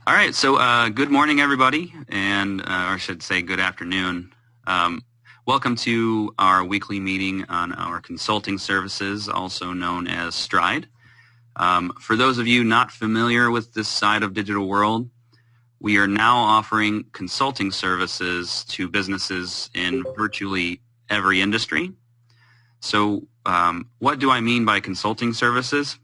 All right, so good morning, everybody, and or I should say good afternoon. Welcome to our weekly meeting on our consulting services, also known as Stryde. For those of you not familiar with this side of digital world, we are now offering consulting services to businesses in virtually every industry. So what do I mean by consulting services?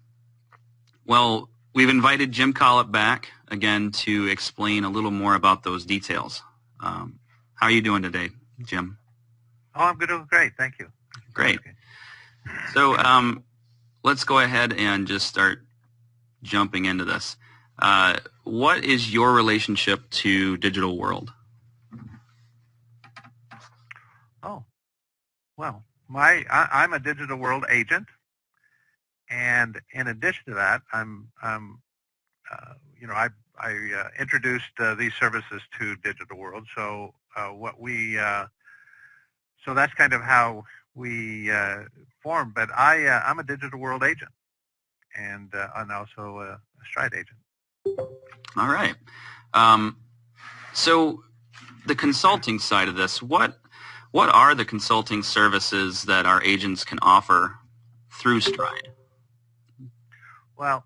Well, we've invited Jim Collett back again to explain a little more about those details. How are you doing today, Jim? Oh, I'm doing great. Thank you. Great. So let's go ahead and just start jumping into this. What is your relationship to digital world? Oh, well, I'm a digital world agent, and in addition to that, I introduced these services to digital world. So so that's kind of how we formed. But I'm a digital world agent, and also a Stryde agent. All right. So the consulting side of this, what are the consulting services that our agents can offer through Stryde? Well,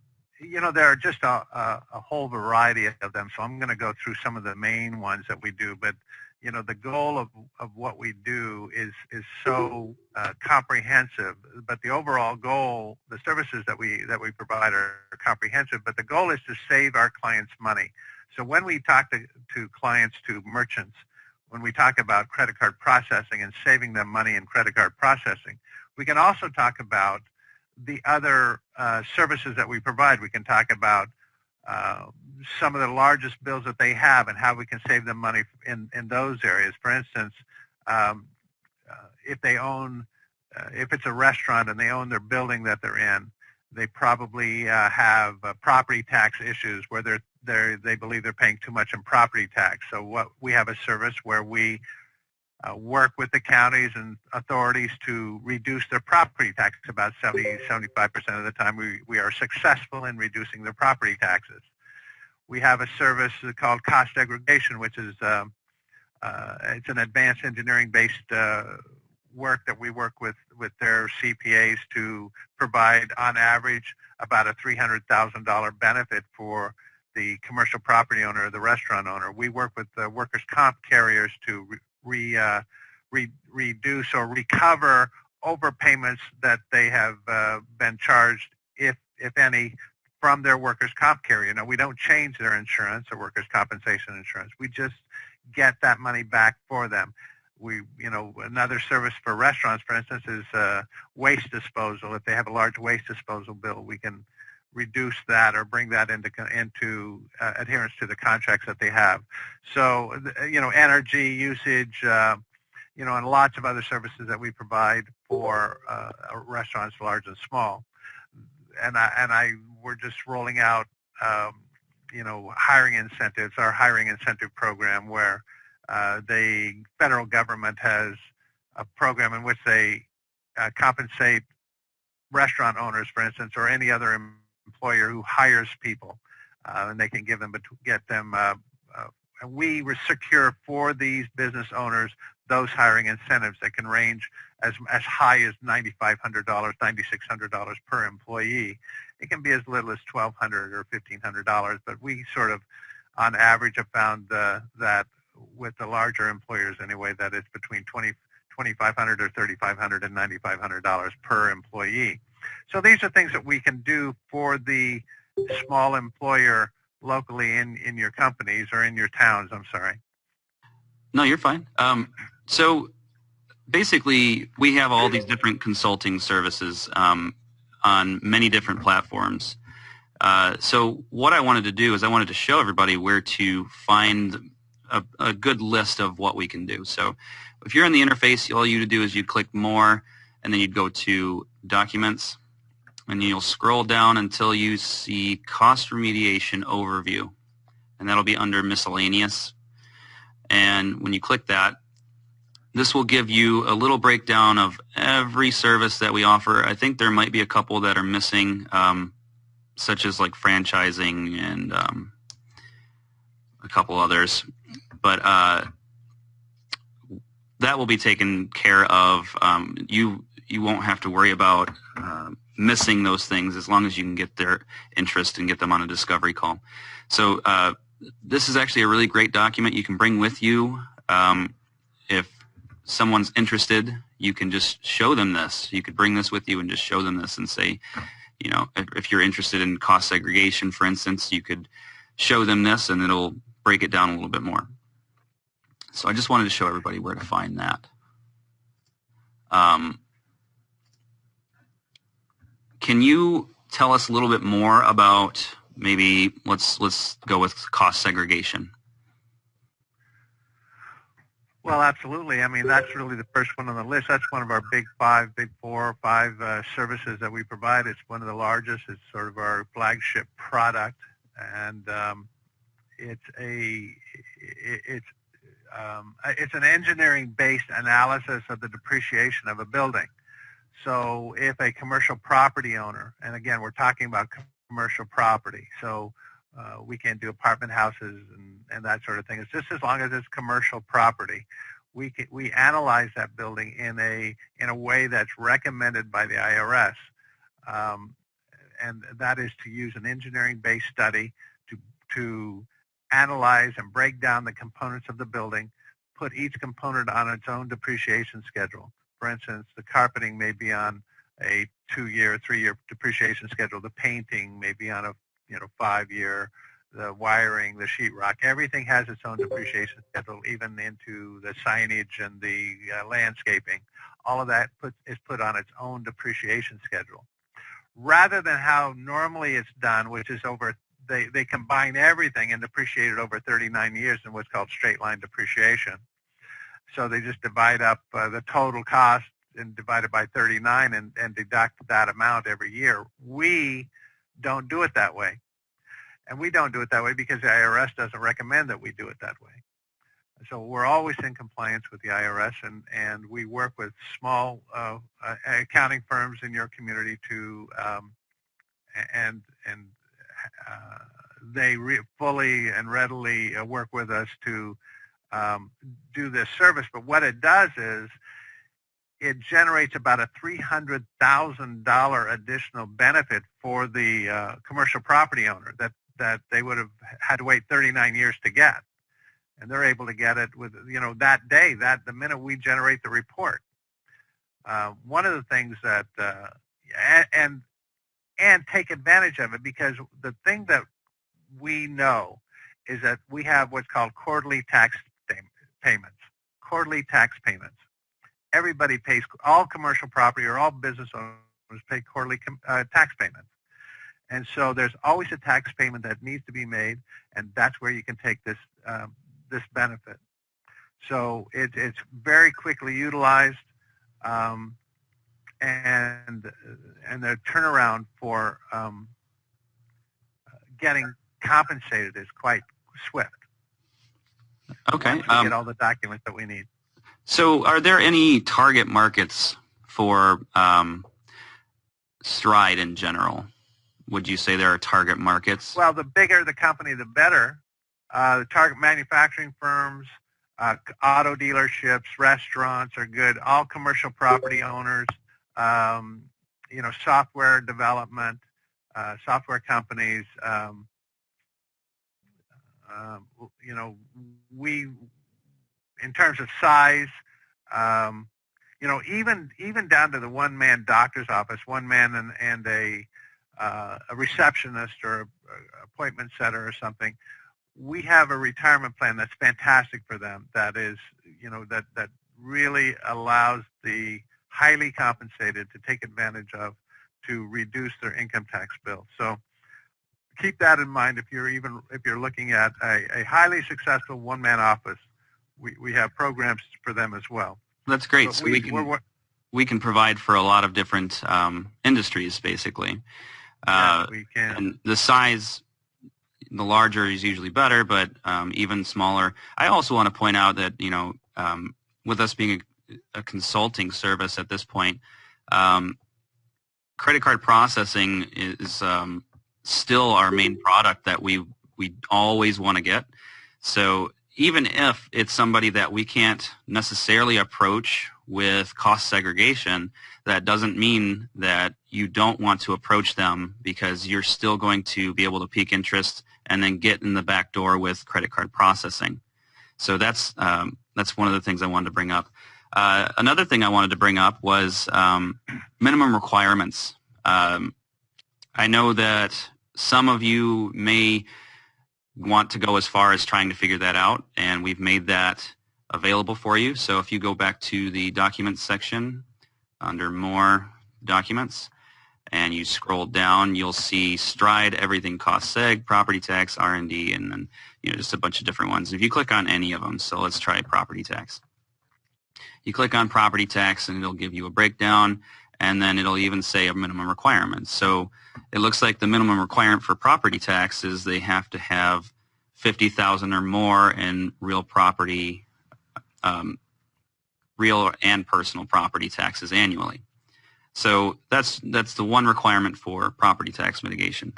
there are just a whole variety of them. So I'm going to go through some of the main ones that we do. But the goal of what we do is so comprehensive. But the overall goal, the services that we provide are comprehensive. But the goal is to save our clients money. So when we talk to clients, to merchants, when we talk about credit card processing and saving them money in credit card processing, we can also talk about the other services that we provide. We can talk about some of the largest bills that they have and how we can save them money in those areas. For instance, if it's a restaurant and they own their building that they're in, they probably have property tax issues where they believe they're paying too much in property tax. So we have a service where we work with the counties and authorities to reduce their property tax. About 75% of the time we are successful in reducing their property taxes. We have a service called cost aggregation, which is it's an advanced engineering-based work that we work with their CPAs to provide, on average, about a $300,000 benefit for the commercial property owner or the restaurant owner. We work with the workers' comp carriers to reduce or recover overpayments that they have been charged, if any, from their workers' comp carrier. Now, we don't change their insurance or workers' compensation insurance. We just get that money back for them. Another service for restaurants, for instance, is waste disposal. If they have a large waste disposal bill, we can reduce that or bring that into adherence to the contracts that they have. So, energy usage, and lots of other services that we provide for restaurants, large and small. We're just rolling out, hiring incentives, our hiring incentive program, where the federal government has a program in which they compensate restaurant owners, for instance, or any other employer who hires people, and they can get them. We secure for these business owners those hiring incentives that can range as high as $9,500, $9,600 per employee. It can be as little as $1,200 or $1,500, but we sort of, on average, have found that with the larger employers anyway, that it's between $2,500 or $3,500 and $9,500 per employee. So these are things that we can do for the small employer locally in your companies or in your towns. I'm sorry. No, you're fine. So basically, we have all these different consulting services on many different platforms. So what I wanted to do is I wanted to show everybody where to find a good list of what we can do. So if you're in the interface, all you do is you click More, and then you'd go to Documents, and you'll scroll down until you see Cost Remediation Overview, and that'll be under Miscellaneous. And when you click that, this will give you a little breakdown of every service that we offer. I think there might be a couple that are missing, such as like franchising and a couple others, but that will be taken care of. You won't have to worry about missing those things as long as you can get their interest and get them on a discovery call. So this is actually a really great document you can bring with you. If someone's interested, you can just show them this. You could bring this with you and just show them this and say, you know, if you're interested in cost segregation, for instance, you could show them this and it'll break it down a little bit more. So I just wanted to show everybody where to find that. Can you tell us a little bit more about, maybe let's go with cost segregation? Well, absolutely. I mean, that's really the first one on the list. That's one of our big four or five services that we provide. It's one of the largest. It's sort of our flagship product, and it's an engineering-based analysis of the depreciation of a building. So if a commercial property owner, and again, we're talking about commercial property, so we can't do apartment houses and that sort of thing. It's just as long as it's commercial property. We analyze that building in a way that's recommended by the IRS, and that is to use an engineering-based study to analyze and break down the components of the building, put each component on its own depreciation schedule. For instance, the carpeting may be on a 2-year, 3-year depreciation schedule. The painting may be on a 5-year. The wiring, the sheetrock, everything has its own depreciation schedule, even into the signage and the landscaping. All of that is put on its own depreciation schedule. Rather than how normally it's done, which is they combine everything and depreciate it over 39 years in what's called straight line depreciation. So they just divide up the total cost and divide it by 39 and deduct that amount every year. We don't do it that way. And we don't do it that way because the IRS doesn't recommend that we do it that way. So we're always in compliance with the IRS, and we work with small accounting firms in your community to, they fully and readily work with us to do this service. But what it does is it generates about a $300,000 additional benefit for the commercial property owner that they would have had to wait 39 years to get. And they're able to get it with, that day, the minute we generate the report. One of the things that, and take advantage of it, because the thing that we know is that we have what's called quarterly tax payments. Quarterly tax payments. Everybody pays, all commercial property or all business owners pay quarterly tax payments. And so there's always a tax payment that needs to be made, and that's where you can take this this benefit. So it's very quickly utilized, and the turnaround for getting compensated is quite swift. Okay. Once we get all the documents that we need. So are there any target markets for Stryde in general? Would you say there are target markets? Well, the bigger the company, the better. The target manufacturing firms, auto dealerships, restaurants are good. All commercial property owners, software development, software companies. We, in terms of size, even down to the one-man doctor's office, one man and a receptionist or appointment setter or something. We have a retirement plan that's fantastic for them. That is, that really allows the highly compensated to take advantage of to reduce their income tax bill. So keep that in mind if you're looking at a highly successful one-man office. We have programs for them as well. That's great. So we can provide for a lot of different industries, basically. Yeah, we can. And the size, the larger is usually better, but even smaller. I also want to point out that, with us being a consulting service at this point, credit card processing is still our main product that we always want to get. So even if it's somebody that we can't necessarily approach with cost segregation, that doesn't mean that you don't want to approach them, because you're still going to be able to peak interest and then get in the back door with credit card processing. So that's one of the things I wanted to bring up. Another thing I wanted to bring up was minimum requirements. I know that some of you may want to go as far as trying to figure that out, and we've made that available for you. So if you go back to the documents section under more documents and you scroll down, you'll see Stryde, everything cost seg, property tax, R&D, and then just a bunch of different ones. If you click on any of them, so let's try property tax. You click on property tax and it'll give you a breakdown, and then it'll even say a minimum requirement. So it looks like the minimum requirement for property tax is they have to have $50,000 or more in real property, real and personal property taxes annually. So that's the one requirement for property tax mitigation.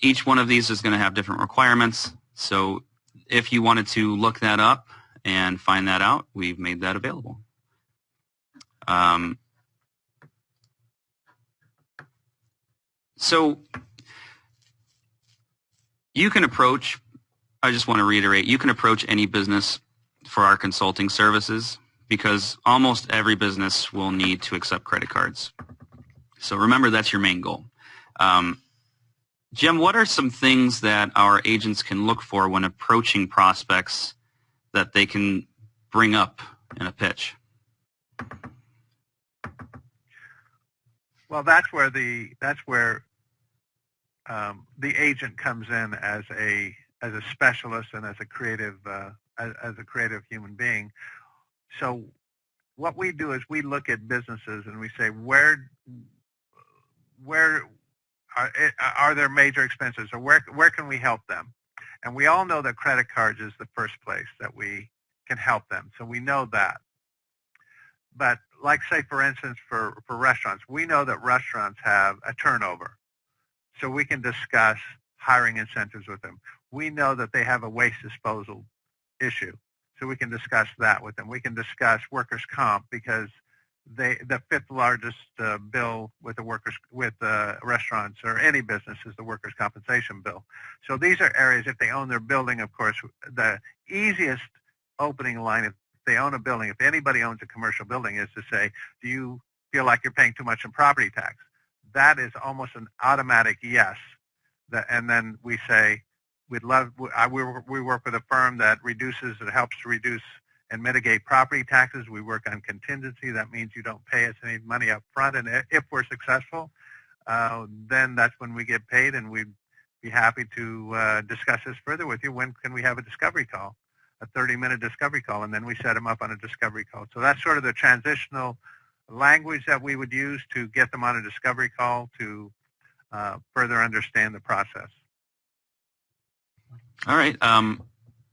Each one of these is going to have different requirements. So if you wanted to look that up and find that out, we've made that available. So you can approach, I just want to reiterate, you can approach any business for our consulting services, because almost every business will need to accept credit cards. So remember, that's your main goal. Jim, what are some things that our agents can look for when approaching prospects that they can bring up in a pitch? Well, that's where the agent comes in as a specialist and as a creative human being. So what we do is we look at businesses and we say, where are there major expenses, or where can we help them? And we all know that credit cards is the first place that we can help them. So we know that. But like, say, for instance, for restaurants, we know that restaurants have a turnover. So we can discuss hiring incentives with them. We know that they have a waste disposal issue. So we can discuss that with them. We can discuss workers' comp, because the fifth largest bill with restaurants or any business is the workers' compensation bill. So these are areas, if they own their building, of course, the easiest opening line, if they own a building, if anybody owns a commercial building, is to say, do you feel like you're paying too much in property tax? That is almost an automatic yes. And then we say, we work with a firm that helps to reduce and mitigate property taxes. We work on contingency. That means you don't pay us any money up front. And if we're successful, then that's when we get paid, and we'd be happy to discuss this further with you. When can we have a discovery call? A 30-minute discovery call, and then we set them up on a discovery call. So that's sort of the transitional language that we would use to get them on a discovery call to further understand the process. All right.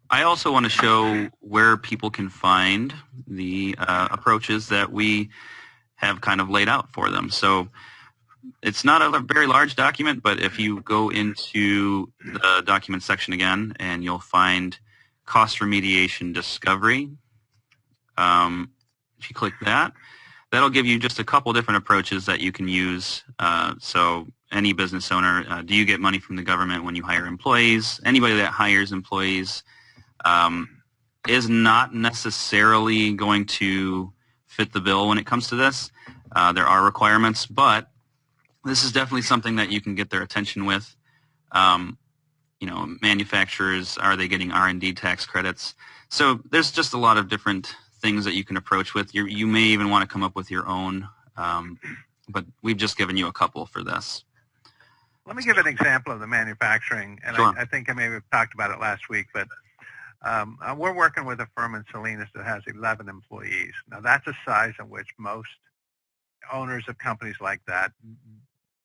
I also want to show where people can find the approaches that we have kind of laid out for them. So it's not a very large document, but if you go into the document section again, and you'll find cost remediation discovery. If you click that, that'll give you just a couple different approaches that you can use. So any business owner, do you get money from the government when you hire employees? Anybody that hires employees is not necessarily going to fit the bill when it comes to this. There are requirements, but this is definitely something that you can get their attention with. Manufacturers, are they getting R&D tax credits? So there's just a lot of different things that you can approach with. You may even want to come up with your own, but we've just given you a couple for this. Let me give an example of the manufacturing, and sure. I think I may have talked about it last week, but we're working with a firm in Salinas that has 11 employees. Now, that's a size in which most owners of companies like that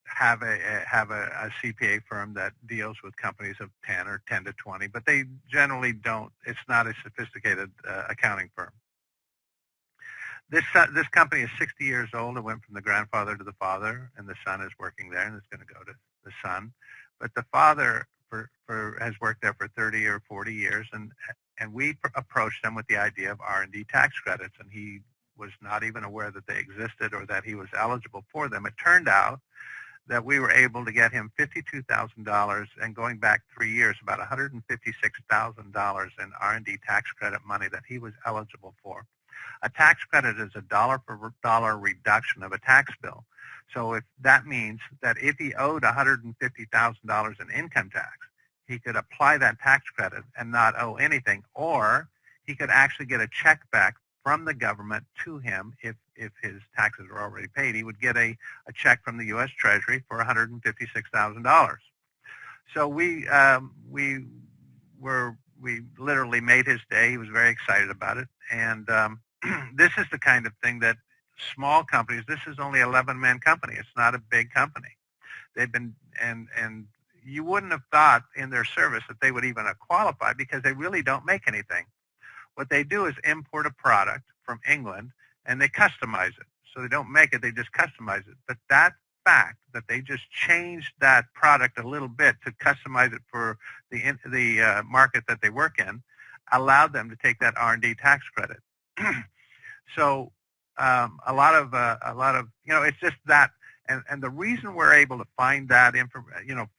have a CPA firm that deals with companies of 10 or 10 to 20, but they generally don't. It's not a sophisticated accounting firm. This company is 60 years old. It went from the grandfather to the father, and the son is working there, and it's going to go to the son. But the father, for has worked there for 30 or 40 years, and we approached them with the idea of R&D tax credits, and he was not even aware that they existed or that he was eligible for them. It turned out that we were able to get him $52,000, and going back 3 years, about $156,000 in R&D tax credit money that he was eligible for. A tax credit is a dollar-for-dollar reduction of a tax bill. So if that means that if he owed $150,000 in income tax, he could apply that tax credit and not owe anything, or he could actually get a check back from the government to him if his taxes were already paid. He would get a check from the U.S. Treasury for $156,000. So we literally made his day. He was very excited about it, and this is the kind of thing that small companies. This is only an 11-man company. It's not a big company. They've been and you wouldn't have thought in their service that they would even qualify because they really don't make anything. What they do is import a product from England and they customize it. So they don't make it, they just customize it. But that fact that they just changed that product a little bit to customize it for the market that they work in allowed them to take that R&D tax credit. So a lot of it's just that. And the reason we're able to find that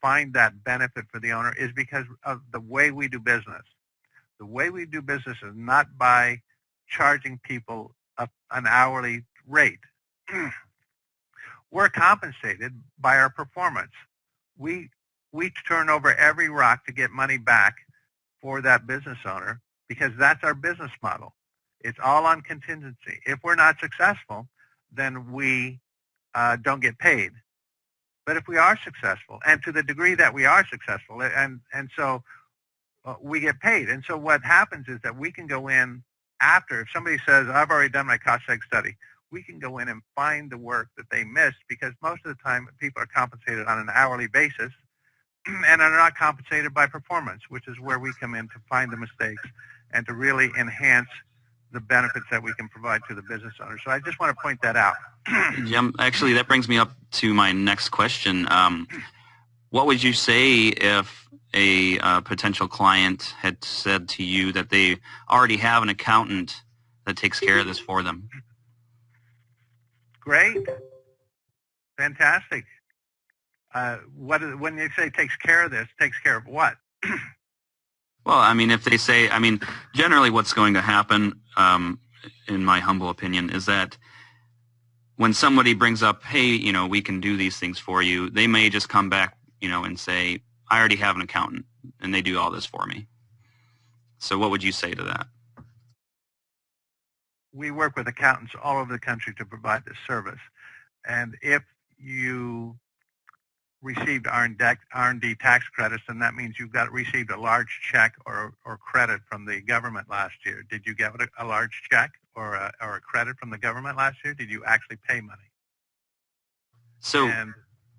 find that benefit for the owner is because of the way we do business. The way we do business is not by charging people an hourly rate. We're compensated by our performance. We turn over every rock to get money back for that business owner because that's our business model. It's all on contingency. If we're not successful, then we don't get paid. But if we are successful, and to the degree that we are successful, and so we get paid. And so what happens is that we can go in after, if somebody says, I've already done my cost seg study, we can go in and find the work that they missed because most of the time people are compensated on an hourly basis and are not compensated by performance, which is where we come in to find the mistakes and to really enhance the benefits that we can provide to the business owner. So I just want to point that out. Yeah, actually, that brings me up to my next question. What would you say if a potential client had said to you that they already have an accountant that takes care of this for them? Great. Fantastic. When you say takes care of this, takes care of what? Well, I mean, if they say, generally what's going to happen, in my humble opinion, is that when somebody brings up, hey, we can do these things for you, they may just come back, and say, I already have an accountant, and they do all this for me. So what would you say to that? We work with accountants all over the country to provide this service. And if you received R&D tax credits, then that means you've received a large check or credit from the government last year. Did you get a large check or a credit from the government last year? Did you actually pay money? So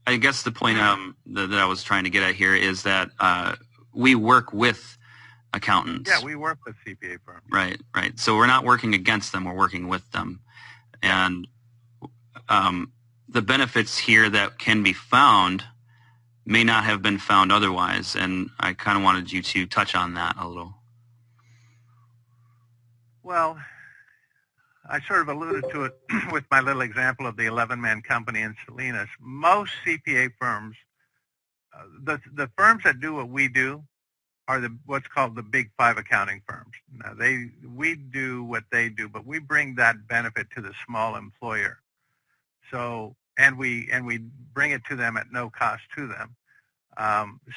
I guess the point that I was trying to get at here is that we work with accountants. Yeah, we work with CPA firms. Right. So we're not working against them, we're working with them. And the benefits here that can be found may not have been found otherwise, and I kind of wanted you to touch on that a little. Well, I sort of alluded to it with my little example of the 11-man company in Salinas. Most CPA firms, the firms that do what we do are what's called the Big Five accounting firms. Now, we do what they do, but we bring that benefit to the small employer. So, and we bring it to them at no cost to them.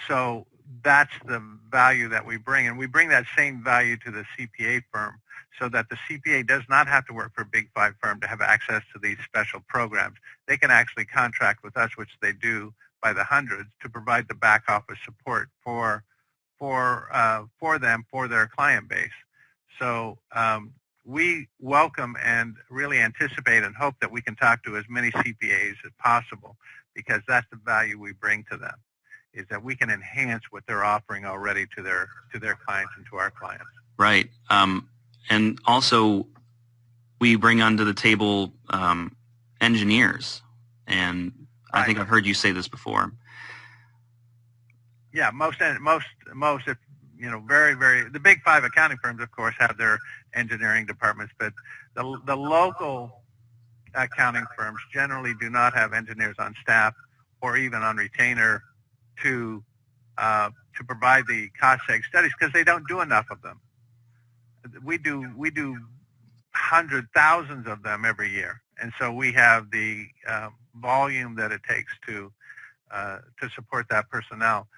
So that's the value that we bring, and we bring that same value to the CPA firm so that the CPA does not have to work for a Big Five firm to have access to these special programs. They can actually contract with us, which they do by the hundreds, to provide the back office support for them, for their client base. So we welcome and really anticipate and hope that we can talk to as many CPAs as possible, because that's the value we bring to them, is that we can enhance what they're offering already to their clients and to our clients. Right. And also we bring onto the table engineers, and I think I've heard you say this before. Yeah, most, if, very, the big five accounting firms, of course, have their engineering departments, but the local accounting firms generally do not have engineers on staff or even on retainer to provide the cost seg studies because they don't do enough of them. We do hundreds, thousands of them every year, and so we have the volume that it takes to support that personnel.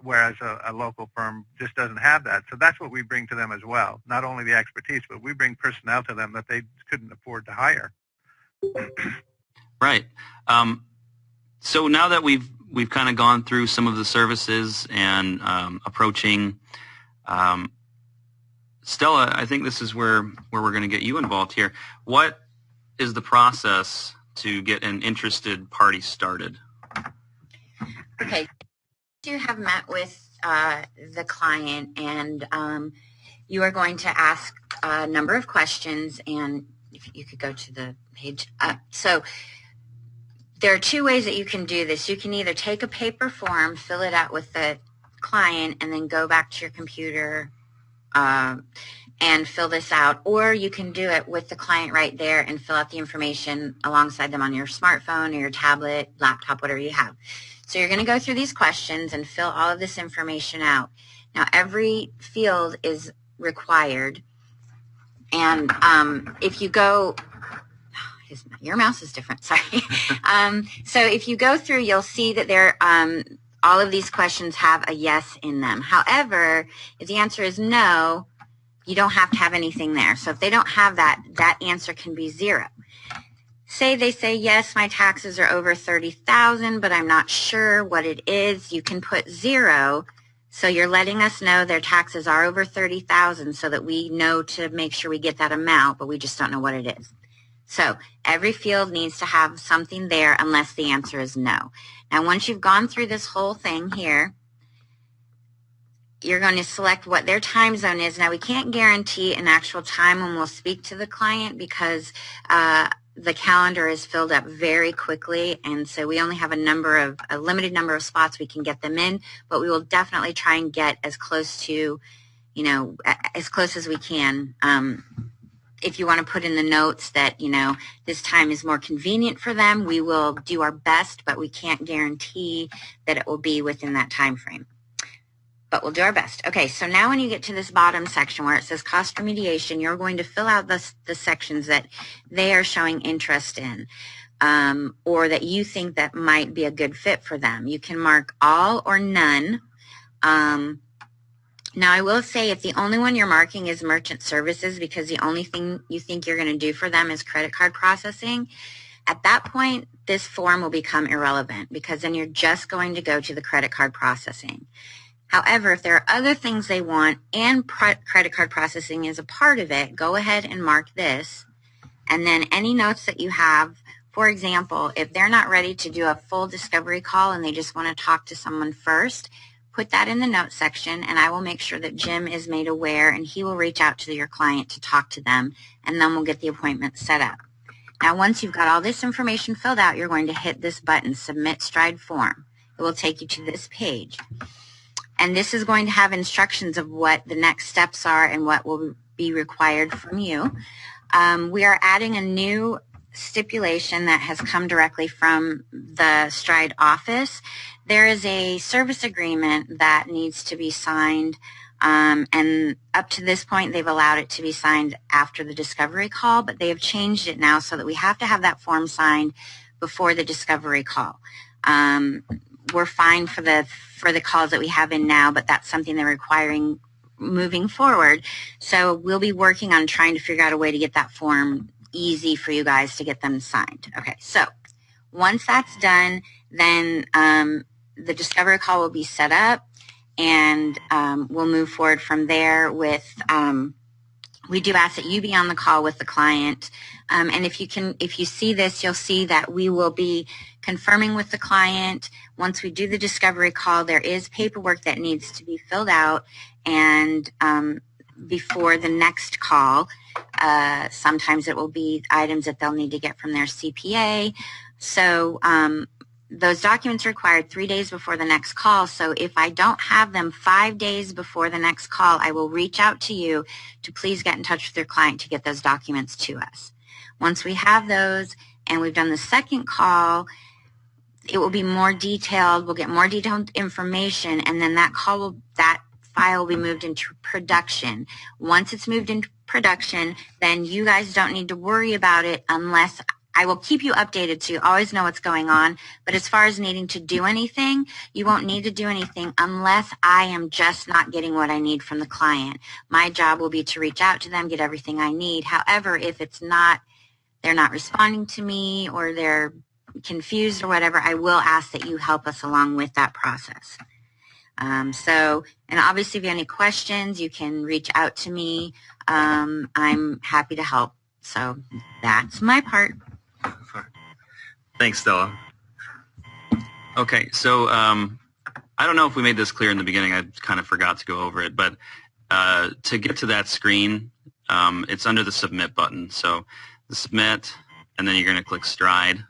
Whereas a local firm just doesn't have that. So that's what we bring to them as well. Not only the expertise, but we bring personnel to them that they couldn't afford to hire. Right. So now that we've kind of gone through some of the services and approaching, Stella, I think this is where we're going to get you involved here. What is the process to get an interested party started? Okay. You have met with the client, and you are going to ask a number of questions, and if you could go to the page. So there are two ways that you can do this. You can either take a paper form, fill it out with the client, and then go back to your computer and fill this out, or you can do it with the client right there and fill out the information alongside them on your smartphone or your tablet, laptop, whatever you have. So you're going to go through these questions and fill all of this information out. Now, every field is required, and if you go, your mouse is different, sorry. So if you go through, you'll see that there, all of these questions have a yes in them. However, if the answer is no, you don't have to have anything there. So if they don't have that, that answer can be 0. Say they say, yes, my taxes are over $30,000, but I'm not sure what it is. You can put 0. So you're letting us know their taxes are over $30,000 so that we know to make sure we get that amount, but we just don't know what it is. So every field needs to have something there unless the answer is no. Now, once you've gone through this whole thing here, you're going to select what their time zone is. Now, we can't guarantee an actual time when we'll speak to the client because the calendar is filled up very quickly, and so we only have a limited number of spots we can get them in, but we will definitely try and get as close to, as close as we can. If you want to put in the notes that, this time is more convenient for them, we will do our best, but we can't guarantee that it will be within that time frame. But we'll do our best. Okay, so now when you get to this bottom section where it says cost remediation, you're going to fill out the sections that they are showing interest in, or that you think that might be a good fit for them. You can mark all or none. Now, I will say if the only one you're marking is merchant services because the only thing you think you're going to do for them is credit card processing, at that point, this form will become irrelevant because then you're just going to go to the credit card processing. However, if there are other things they want and credit card processing is a part of it, go ahead and mark this. And then any notes that you have, for example, if they're not ready to do a full discovery call and they just want to talk to someone first, put that in the notes section, and I will make sure that Jim is made aware, and he will reach out to your client to talk to them, and then we'll get the appointment set up. Now, once you've got all this information filled out, you're going to hit this button, Submit Stryde Form. It will take you to this page. And this is going to have instructions of what the next steps are and what will be required from you. We are adding a new stipulation that has come directly from the Stryde office. There is a service agreement that needs to be signed, and up to this point they've allowed it to be signed after the discovery call, but they have changed it now so that we have to have that form signed before the discovery call. We're fine for the calls that we have in now, but that's something they're requiring moving forward. So we'll be working on trying to figure out a way to get that form easy for you guys to get them signed. Okay, so once that's done, then the discovery call will be set up, and we'll move forward from there with we do ask that you be on the call with the client, and if you see this, you'll see that we will be confirming with the client. Once we do the discovery call, there is paperwork that needs to be filled out, and before the next call, sometimes it will be items that they'll need to get from their CPA. So those documents are required 3 days before the next call. So if I don't have them 5 days before the next call, I will reach out to you to please get in touch with your client to get those documents to us. Once we have those and we've done the second call, it will be more detailed. We'll get more detailed information, and then that file will be moved into production. Once it's moved into production, then you guys don't need to worry about it unless I will keep you updated so you always know what's going on. But as far as needing to do anything, you won't need to do anything unless I am just not getting what I need from the client. My job will be to reach out to them, get everything I need. However, if it's not, they're not responding to me or they're confused or whatever, I will ask that you help us along with that process. And obviously if you have any questions, you can reach out to me. I'm happy to help. So that's my part. Thanks, Stella. Okay, so I don't know if we made this clear in the beginning. I kind of forgot to go over it, but to get to that screen, it's under the Submit button. So the Submit, and then you're going to click Stryde.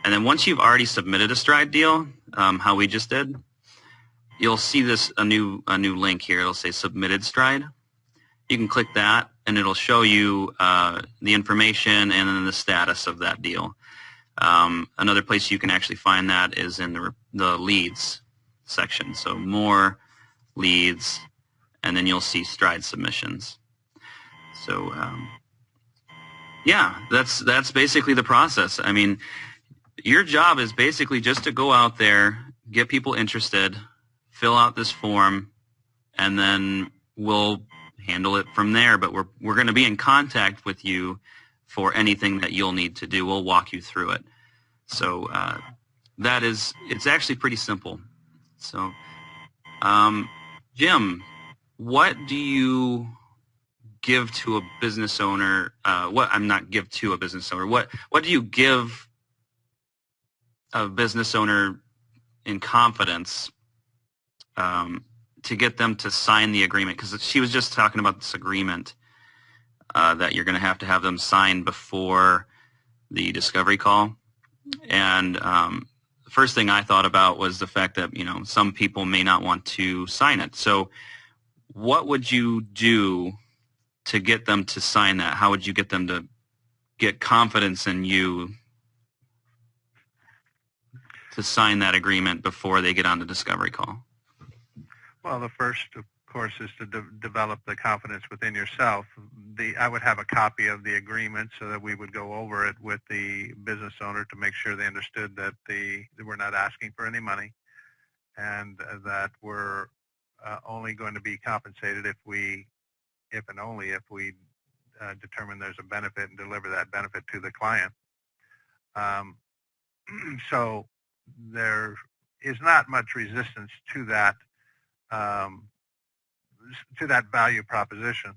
And then once you've already submitted a Stryde deal, how we just did, you'll see a new link here. It'll say Submitted Stryde. You can click that, and it'll show you the information and then the status of that deal. Another place you can actually find that is in the leads section. So more leads, and then you'll see Stryde submissions. So yeah, that's basically the process. I mean, your job is basically just to go out there, get people interested, fill out this form, and then we'll handle it from there. But we're going to be in contact with you for anything that you'll need to do. We'll walk you through it. So it's actually pretty simple. So Jim, what do you give to a business owner? What do you give a business owner in confidence to get them to sign the agreement? Because she was just talking about this agreement that you're going to have them sign before the discovery call. And the first thing I thought about was the fact that, some people may not want to sign it. So what would you do to get them to sign that? How would you get them to get confidence in you to sign that agreement before they get on the discovery call? Well, the first, of course, is to develop the confidence within yourself. I would have a copy of the agreement so that we would go over it with the business owner to make sure they understood that we're not asking for any money, and that we're only going to be compensated if and only if we determine there's a benefit and deliver that benefit to the client. So there is not much resistance to that value proposition.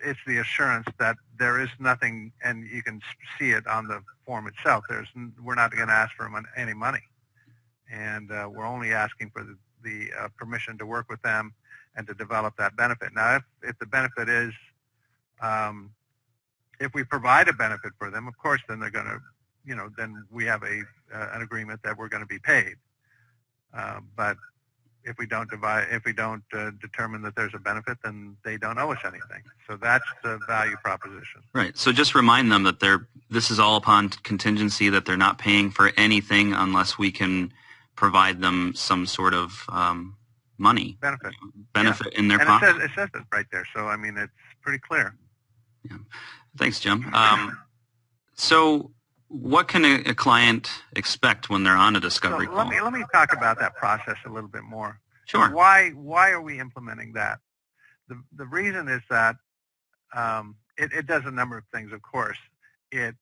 It's the assurance that there is nothing, and you can see it on the form itself. We're not going to ask for any money, and we're only asking for the permission to work with them and to develop that benefit. Now, if the benefit is, if we provide a benefit for them, of course, then they're going to, then we have an agreement that we're going to be paid. But if we don't determine that there's a benefit, then they don't owe us anything. So that's the value proposition. Right. So just remind them that this is all upon contingency, that they're not paying for anything unless we can provide them some sort of money benefit yeah. in their pocket. It says it right there. So I mean, it's pretty clear. Yeah. Thanks, Jim. So what can a client expect when they're on a discovery call? Let me talk about that process a little bit more. Sure. Why are we implementing that? The reason is that it does a number of things. Of course, it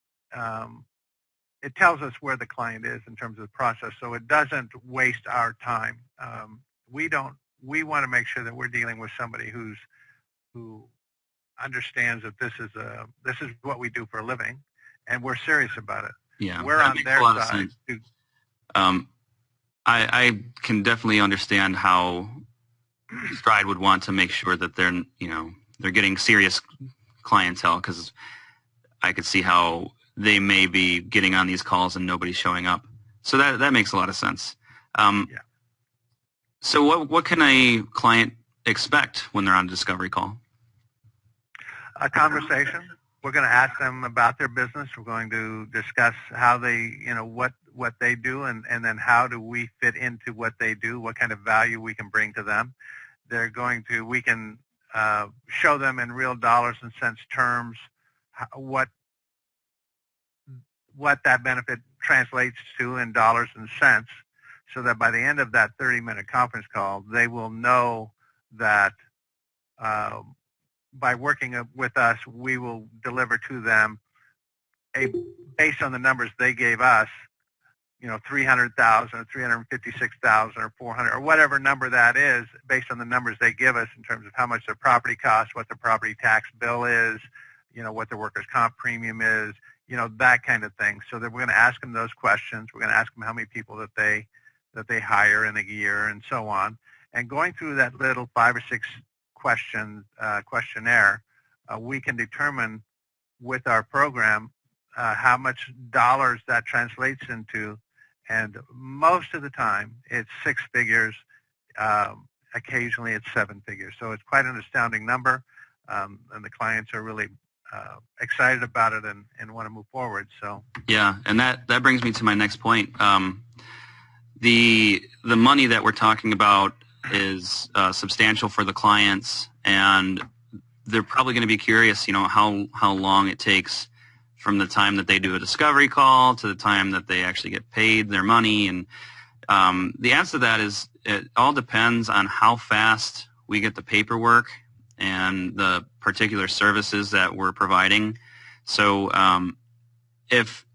tells us where the client is in terms of the process, so it doesn't waste our time. We want to make sure that we're dealing with somebody who understands that this is what we do for a living, and we're serious about it. Yeah, we're on their side. I can definitely understand how Stryde would want to make sure that they're getting serious clientele, because I could see how they may be getting on these calls and nobody's showing up. So that makes a lot of sense. Yeah. So what can a client expect when they're on a discovery call? A conversation. We're going to ask them about their business. We're going to discuss how they, what they do, and then how do we fit into what they do, what kind of value we can bring to them. We can show them in real dollars and cents terms what that benefit translates to in dollars and cents, so that by the end of that 30-minute conference call, they will know that by working with us, we will deliver to them based on the numbers they gave us, 300,000 or 356,000 or 400 or whatever number that is, based on the numbers they give us in terms of how much their property costs, what their property tax bill is, what their workers' comp premium is, that kind of thing. So that we're going to ask them those questions. We're going to ask them how many people that they hire in a year and so on. And going through that little 5 or 6 questionnaire, we can determine with our program how much dollars that translates into, and most of the time it's 6 figures. Occasionally it's 7 figures. So it's quite an astounding number, and the clients are really excited about it and want to move forward. So yeah, and that brings me to my next point. The money that we're talking about is substantial for the clients, and they're probably going to be curious, how long it takes from the time that they do a discovery call to the time that they actually get paid their money. And the answer to that is it all depends on how fast we get the paperwork and the particular services that we're providing. So if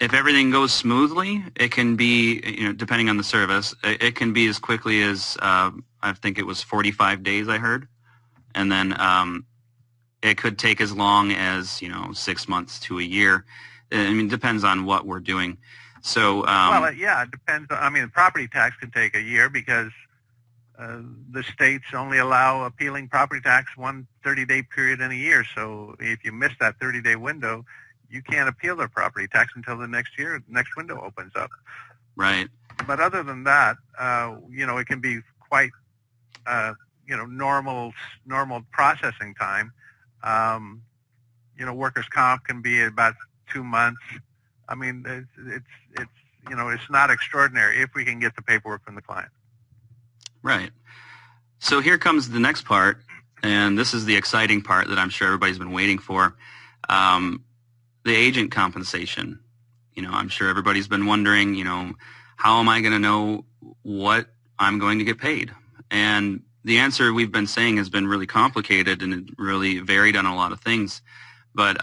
everything goes smoothly, it can be, depending on the service, it can be as quickly as, I think it was 45 days I heard. And then it could take as long as, 6 months to a year. It depends on what we're doing. So, it depends. The property tax can take a year because the states only allow appealing property tax one 30-day period in a year. So if you miss that 30-day window, you can't appeal their property tax until the next window opens up. Right. But other than that, it can be quite, normal processing time. Workers' comp can be about 2 months. It's not extraordinary if we can get the paperwork from the client. Right. So here comes the next part, and this is the exciting part that I'm sure everybody's been waiting for. The agent compensation. I'm sure everybody's been wondering, how am I going to know what I'm going to get paid? And the answer we've been saying has been really complicated and it really varied on a lot of things. But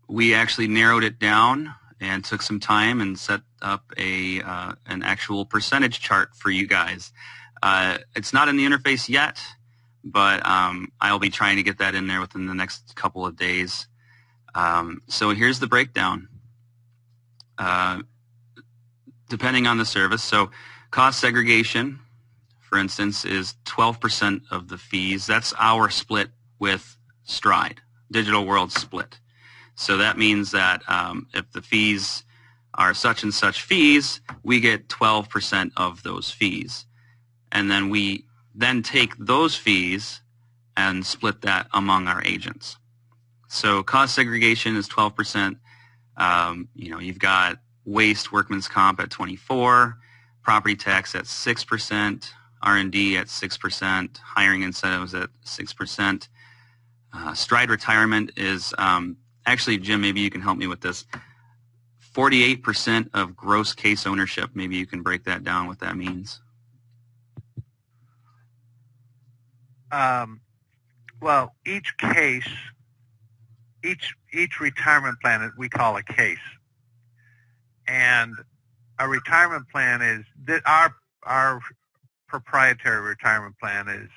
we actually narrowed it down and took some time and set up an actual percentage chart for you guys. It's not in the interface yet, but I'll be trying to get that in there within the next couple of days. So here's the breakdown. Depending on the service, so cost segregation, for instance, is 12% of the fees. That's our split with Stryde, Digital World split. So that means that if the fees are such and such fees, we get 12% of those fees. And then we then take those fees and split that among our agents. So cost segregation is 12%. You've got waste, workman's comp at 24%, property tax at 6%, R&D at 6%, hiring incentives at 6%. Stryde retirement is, actually, Jim, maybe you can help me with this, 48% of gross case ownership. Maybe you can break that down, what that means. Well, each case, each retirement plan we call a case. And a retirement plan is, our proprietary retirement plan is,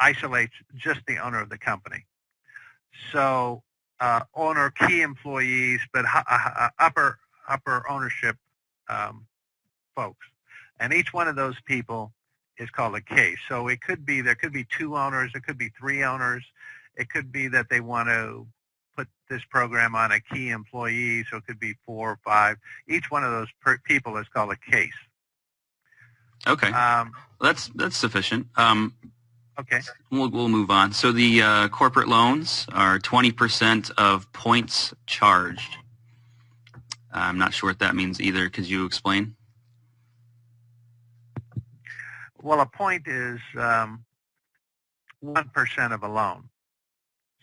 isolates just the owner of the company. So owner, key employees, but upper ownership folks. And each one of those people is called a case. So there could be 2 owners, it could be 3 owners. It could be that they want to put this program on a key employee, so it could be 4 or 5. Each one of those people is called a case. Okay. That's sufficient. Okay. We'll move on. So the corporate loans are 20% of points charged. I'm not sure what that means either. Could you explain? Well, a point is 1% of a loan.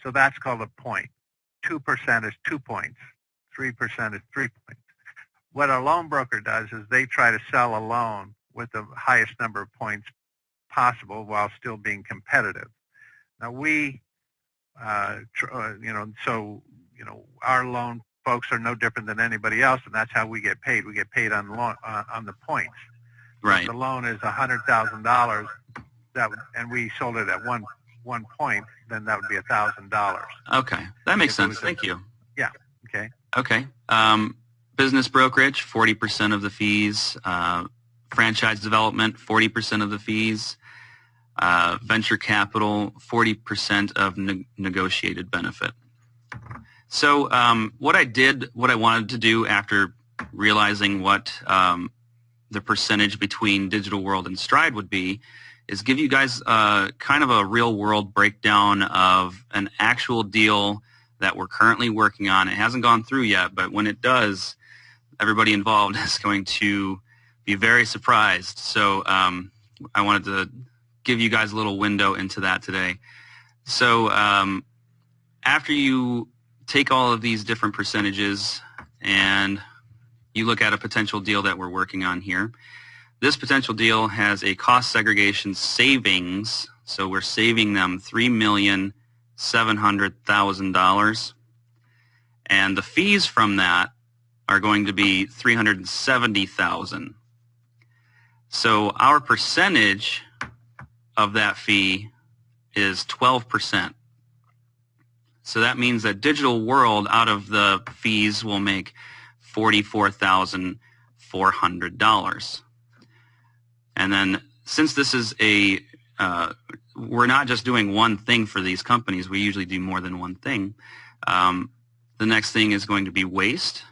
So that's called a point. 2% is 2 points. 3% is 3 points. What a loan broker does is they try to sell a loan with the highest number of points possible while still being competitive. Now we, our loan folks are no different than anybody else, and that's how we get paid. We get paid on the points. Right. If the loan is $100,000, and we sold it at one point, then that would be $1,000. Okay, that makes sense. Thank you. Yeah. Okay. Okay. Business brokerage, 40% of the fees. Franchise development, 40% of the fees. Venture capital, 40% of negotiated benefit. So what I wanted to do after realizing what the percentage between Digital World and Stryde would be is give you guys kind of a real-world breakdown of an actual deal that we're currently working on. It hasn't gone through yet, but when it does, everybody involved is going to be very surprised. So I wanted to give you guys a little window into that today. So after you take all of these different percentages and you look at a potential deal that we're working on here, this potential deal has a cost segregation savings, so we're saving them $3,700,000, and the fees from that are going to be $370,000. So our percentage of that fee is 12%. So that means that Digital World out of the fees will make $44,400. And then since this is we're not just doing one thing for these companies, we usually do more than one thing. The next thing is going to be waste.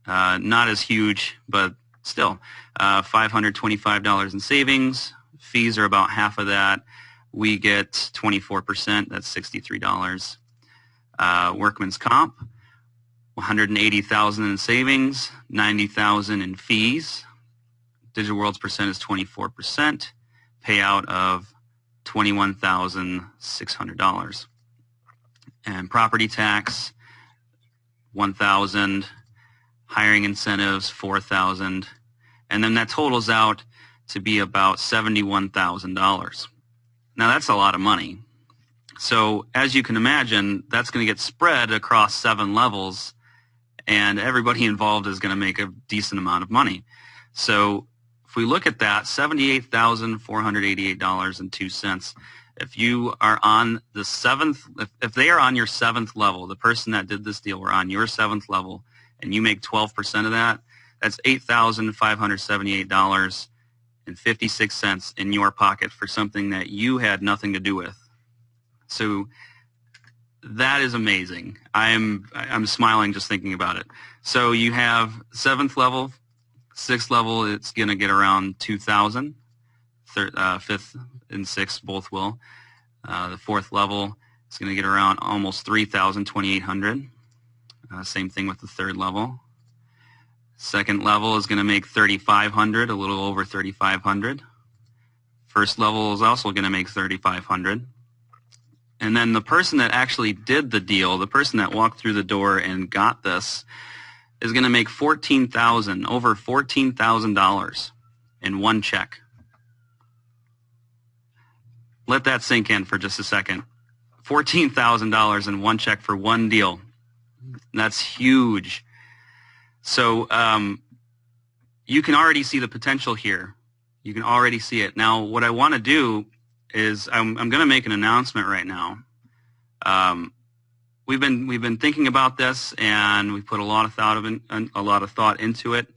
Not as huge, but still, $525 in savings. Fees are about half of that. We get 24%, that's $63. Workman's comp, $180,000 in savings, $90,000 in fees. Digital World's percent is 24%, payout of $21,600. And property tax, $1,000, hiring incentives, $4,000, and then that totals out to be about $71,000. Now that's a lot of money. So as you can imagine, that's going to get spread across 7 levels, and everybody involved is going to make a decent amount of money. So if we look at that, $78,488.02. If you are on the 7th, if they are on your 7th level, the person that did this deal were on your 7th level, and you make 12% of that, that's $8,578.56 in your pocket for something that you had nothing to do with. So that is amazing. I'm smiling just thinking about it. So you have 7th level, 6th level, it's going to get around 2,000. 5th and 6th both will. The 4th level is going to get around almost 3,000, 2,800. Same thing with the 3rd level. 2nd level is going to make 3,500, a little over 3,500. 1st level is also going to make 3,500. And then the person that actually did the deal, the person that walked through the door and got this, is going to make over $14,000 in one check. Let that sink in for just a second. $14,000 in one check for one deal. That's huge. So you can already see the potential here. You can already see it. Now, what I want to do is I'm going to make an announcement right now. We've been thinking about this, and we put a lot of thought into it,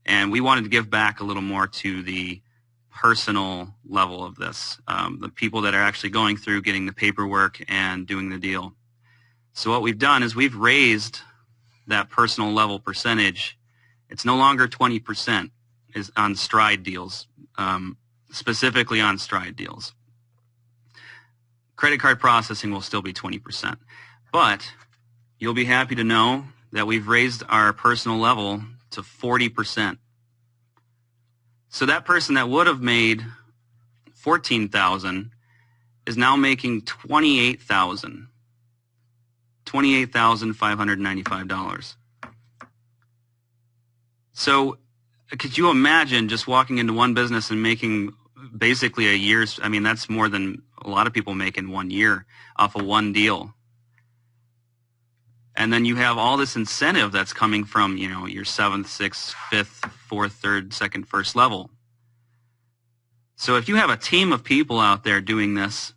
and we wanted to give back a little more to the personal level of this, the people that are actually going through getting the paperwork and doing the deal. So what we've done is we've raised that personal level percentage. It's no longer 20% is on Stryde deals, specifically on Stryde deals. Credit card processing will still be 20%. But you'll be happy to know that we've raised our personal level to 40%. So that person that would have made $14,000 is now making $28,000. $28,595. So could you imagine just walking into one business and making basically a year's, I mean, that's more than a lot of people make in 1 year off of one deal. And then you have all this incentive that's coming from, you know, your 7th, 6th, 5th, 4th, 3rd, 2nd, 1st level. So if you have a team of people out there doing this,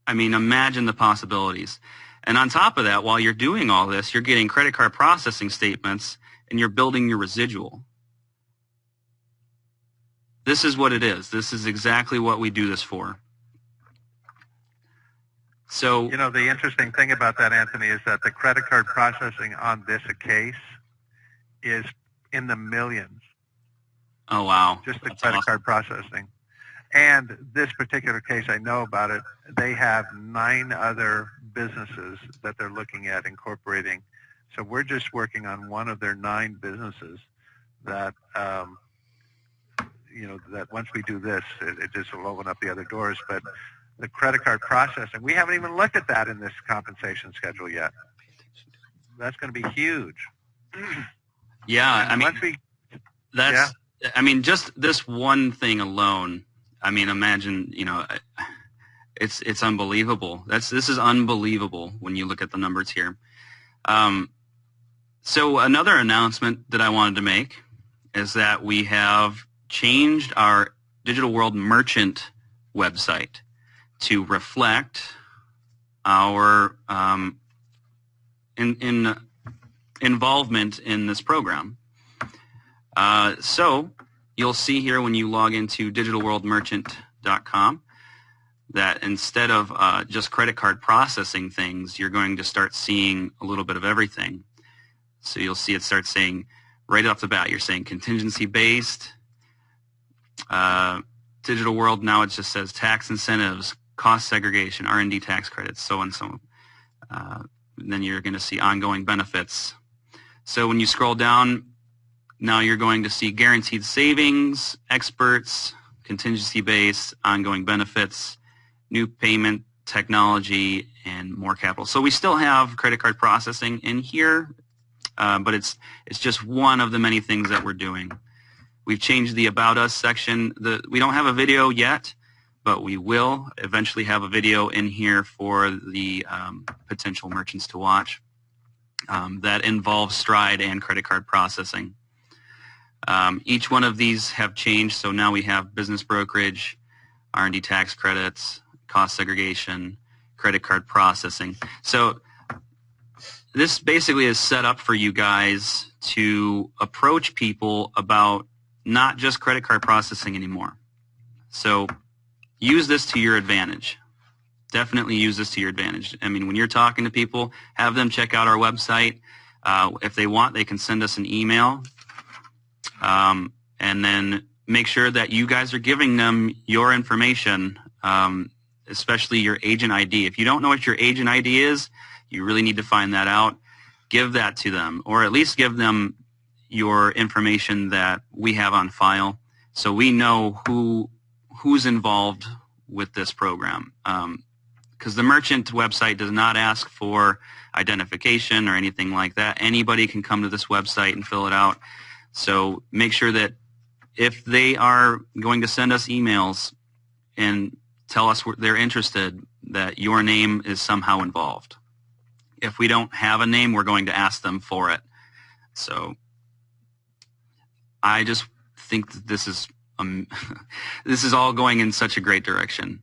I mean, imagine the possibilities. And on top of that, while you're doing all this, you're getting credit card processing statements and you're building your residual. This is what it is. This is exactly what we do this for. So, you know, the interesting thing about that, Anthony, is that the credit card processing on this case is in the millions. Oh, wow. Just the That's credit awesome. card processing. And this particular case, I know about it. They have 9 other businesses that they're looking at incorporating. So we're just working on one of their 9 businesses that, you know, that once we do this, it just will open up the other doors. But the credit card processing, we haven't even looked at that in this compensation schedule yet. That's going to be huge. Yeah, I mean, yeah. I mean, just this one thing alone, I mean, imagine, you know, it's unbelievable. This is unbelievable when you look at the numbers here. So another announcement that I wanted to make is that we have changed our Digital World Merchant website to reflect our involvement in this program. So you'll see here when you log into digitalworldmerchant.com that instead of just credit card processing things, you're going to start seeing a little bit of everything. So you'll see it start saying, right off the bat, you're saying contingency-based. Digital World, now it just says tax incentives, cost segregation, R&D tax credits, so and so. Then you're going to see ongoing benefits. So when you scroll down, now you're going to see guaranteed savings, experts, contingency-based, ongoing benefits, new payment technology, and more capital. So we still have credit card processing in here, but it's just one of the many things that we're doing. We've changed the About Us section. We don't have a video yet, but we will eventually have a video in here for the potential merchants to watch that involves Stryde and credit card processing. Each one of these have changed, so now we have business brokerage, R&D tax credits, cost segregation, credit card processing. So this basically is set up for you guys to approach people about not just credit card processing anymore. So use this to your advantage. Definitely use this to your advantage. I mean, when you're talking to people, have them check out our website. If they want, they can send us an email. And then make sure that you guys are giving them your information, especially your agent ID. If you don't know what your agent ID is, you really need to find that out. Give that to them, or at least give them your information that we have on file so we know who's involved with this program. Because the merchant website does not ask for identification or anything like that. Anybody can come to this website and fill it out. So make sure that if they are going to send us emails and tell us they're interested, that your name is somehow involved. If we don't have a name, we're going to ask them for it. So I just think that this is this is all going in such a great direction.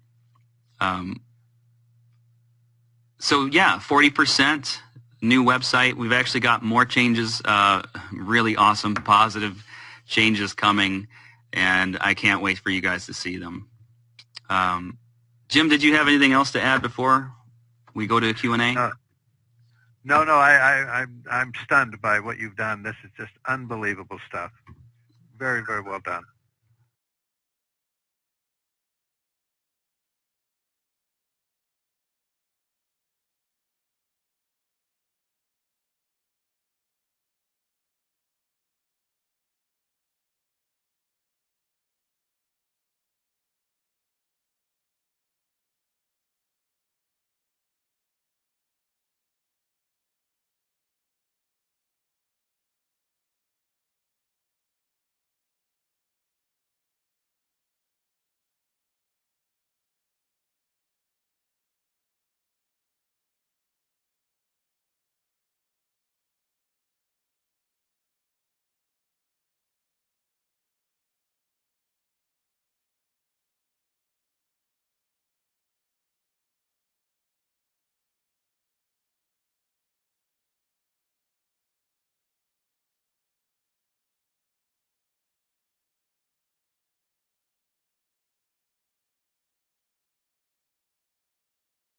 So yeah, 40% new website. We've actually got more changes, really awesome, positive changes coming, and I can't wait for you guys to see them. Jim, did you have anything else to add before we go to Q&A? No, I'm stunned by what you've done. This is just unbelievable stuff. Very, very well done.